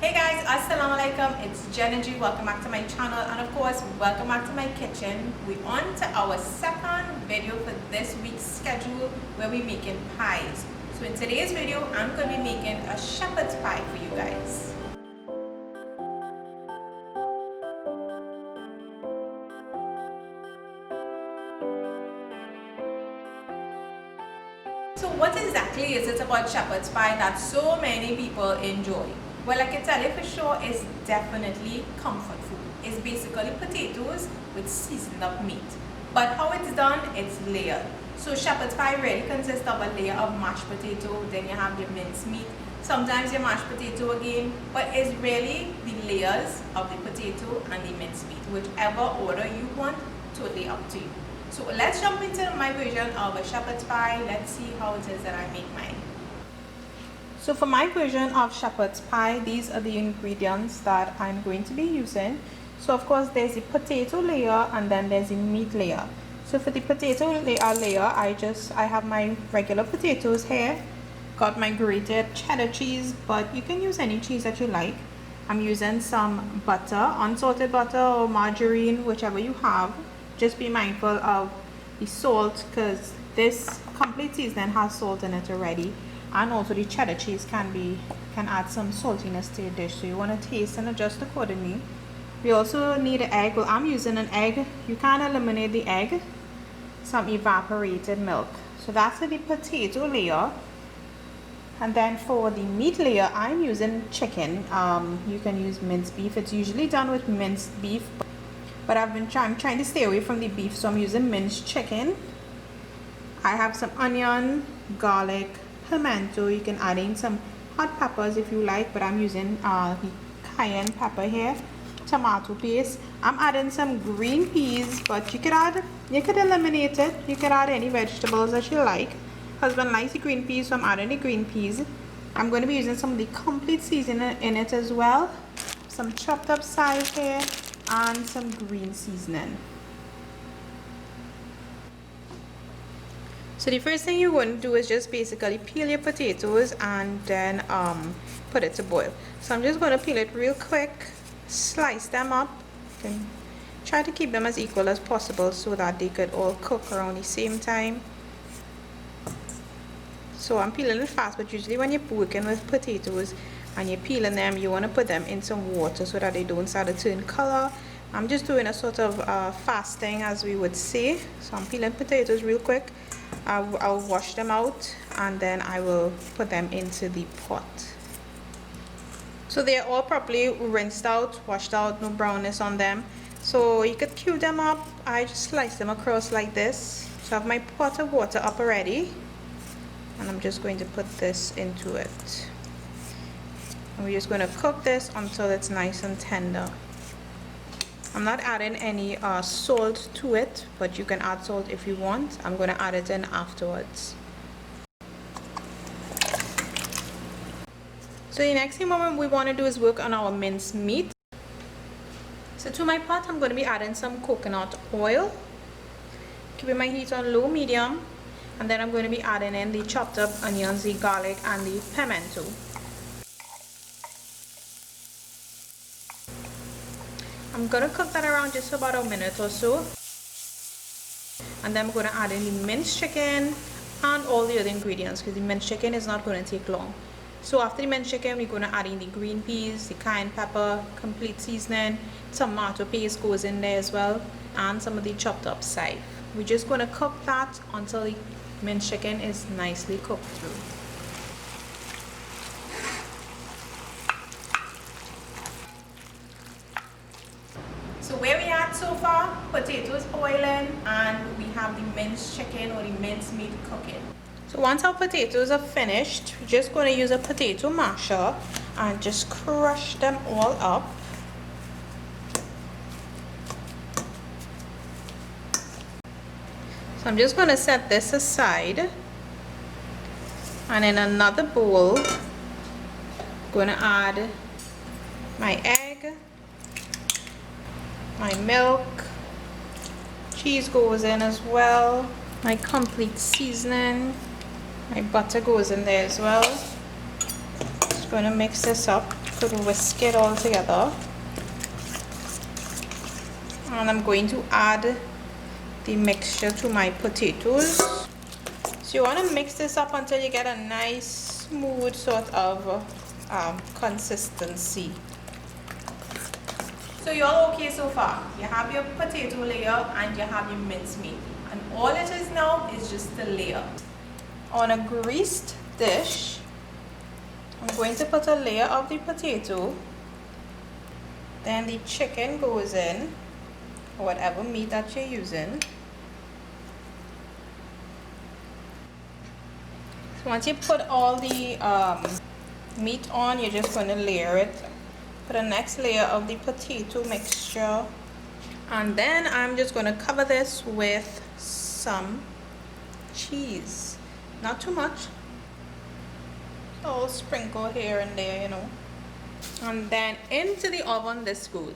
Hey guys, assalamu alaikum. It's JennaG. Welcome back to my channel, and of course welcome back to my kitchen. We're on to our second video for this week's schedule where we're making pies. So in today's video I'm going to be making a shepherd's pie for you guys. So what exactly is it about shepherd's pie that so many people enjoy? Well, I can tell you for sure, it's definitely comfort food. It's basically potatoes with seasoned up meat. But how it's done, it's layered. So shepherd's pie really consists of a layer of mashed potato, then you have your minced meat, sometimes your mashed potato again, but it's really the layers of the potato and the minced meat, whichever order you want, totally up to you. So let's jump into my version of a shepherd's pie. Let's see how it is that I make mine. So for my version of shepherd's pie, these are the ingredients that I'm going to be using. So of course there's the potato layer and then there's the meat layer. So for the potato layer, I have my regular potatoes here. Got my grated cheddar cheese, but you can use any cheese that you like. I'm using some butter, unsalted butter or margarine, whichever you have. Just be mindful of the salt because this complete seasoning has salt in it already, and also the cheddar cheese can add some saltiness to your dish, so you want to taste and adjust accordingly. We also need an egg. Well, I'm using an egg. You can eliminate the egg. Some evaporated milk. So that's for the potato layer. And then for the meat layer, I'm using chicken. You can use minced beef. It's usually done with minced beef, but I'm trying to stay away from the beef, so I'm using minced chicken. I have some onion, garlic, pimento. You can add in some hot peppers if you like, but I'm using the cayenne pepper here. Tomato paste. I'm adding some green peas, but you could eliminate it. You can add any vegetables that you like. Husband likes the green peas, so I'm adding the green peas. I'm going to be using some of the complete seasoning in it as well. Some chopped up size here and some green seasoning. So the first thing you're going to do is just basically peel your potatoes and then put it to boil. So I'm just going to peel it real quick, slice them up, and try to keep them as equal as possible so that they could all cook around the same time. So I'm peeling it fast, but usually when you're working with potatoes and you're peeling them, you want to put them in some water so that they don't start to turn color. I'm just doing a sort of fasting, as we would say. So I'm peeling potatoes real quick. I'll wash them out and then I will put them into the pot. So they're all properly rinsed out, washed out, no brownness on them. So you could cube them up. I just slice them across like this. So I have my pot of water up already, and I'm just going to put this into it. And we're just going to cook this until it's nice and tender. I'm not adding any salt to it, but you can add salt if you want. I'm going to add it in afterwards. So the next thing we want to do is work on our minced meat. So to my pot, I'm going to be adding some coconut oil. Keeping my heat on low medium. And then I'm going to be adding in the chopped up onions, the garlic, and the pimento. I'm going to cook that around just about a minute or so. And then I'm going to add in the minced chicken and all the other ingredients, because the minced chicken is not going to take long. So after the minced chicken, we're going to add in the green peas, the cayenne pepper, complete seasoning, tomato paste goes in there as well, and some of the chopped up side. We're just going to cook that until the minced chicken is nicely cooked through. So where we at so far? Potatoes boiling, and we have the minced chicken or the minced meat cooking. So once our potatoes are finished, we're just going to use a potato masher and just crush them all up. So I'm just going to set this aside, and in another bowl I'm going to add my egg, my milk, cheese goes in as well, my complete seasoning, my butter goes in there as well. Just going to mix this up. could whisk it all together. And I'm going to add the mixture to my potatoes. So you want to mix this up until you get a nice smooth sort of consistency. So you're all okay so far. You have your potato layer and you have your mincemeat. And all it is now is just a layer. On a greased dish, I'm going to put a layer of the potato. Then the chicken goes in, or whatever meat that you're using. So once you put all the meat on, you're just going to layer it. Put a next layer of the potato mixture. And then I'm just going to cover this with some cheese. Not too much. So sprinkle here and there, you know. And then into the oven this goes.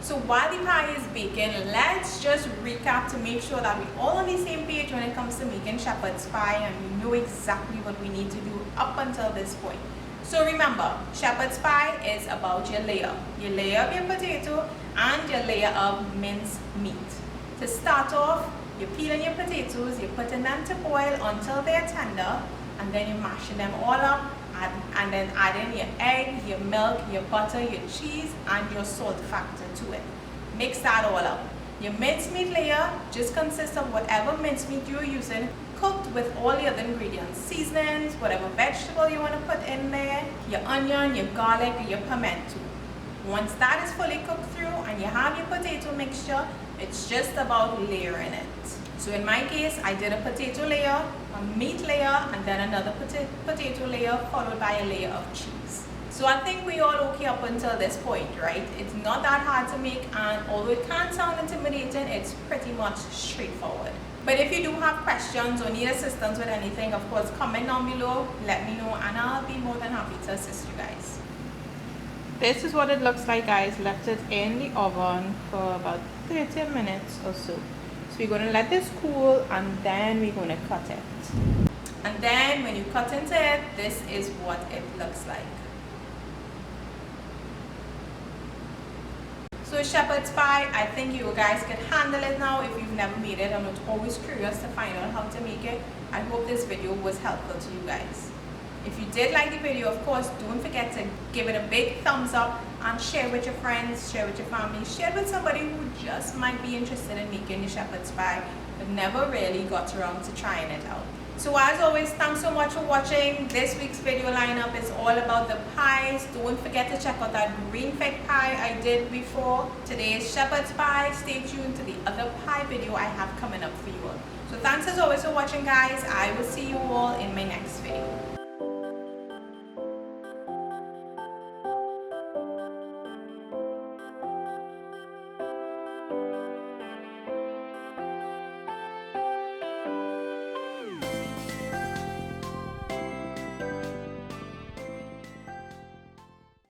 So while the pie is baking, let's just recap to make sure that we're all on the same page when it comes to making shepherd's pie and we know exactly what we need to do up until this point. So remember, shepherd's pie is about your layer of your potato and your layer of minced meat. To start off, you're peeling your potatoes, you're putting them to boil until they're tender, and then you're mashing them all up, and then adding your egg, your milk, your butter, your cheese, and your salt factor to it. Mix that all up. Your mincemeat layer just consists of whatever mincemeat you're using, cooked with all the other ingredients, seasonings, whatever vegetable you want to put in there, your onion, your garlic, your pimento. Once that is fully cooked through and you have your potato mixture, it's just about layering it. So in my case, I did a potato layer, a meat layer, and then another potato layer followed by a layer of cheese. So I think we all okay up until this point, right? It's not that hard to make, and although it can sound intimidating, it's pretty much straightforward. But if you do have questions or need assistance with anything, of course, comment down below, let me know, and I'll be more than happy to assist you guys. This is what it looks like, guys. Left it in the oven for about 30 minutes or so. So we're going to let this cool and then we're going to cut it. And then when you cut into it, this is what it looks like. So shepherd's pie, I think you guys can handle it now if you've never made it. I'm always curious to find out how to make it. I hope this video was helpful to you guys. If you did like the video, of course, don't forget to give it a big thumbs up and share with your friends, share with your family, share with somebody who just might be interested in making the shepherd's pie but never really got around to trying it out. So as always, thanks so much for watching. This week's video lineup is all about the pies. Don't forget to check out that green fig pie I did before. Today is shepherd's pie. Stay tuned to the other pie video I have coming up for you all. So thanks as always for watching, guys. I will see you all in my next video.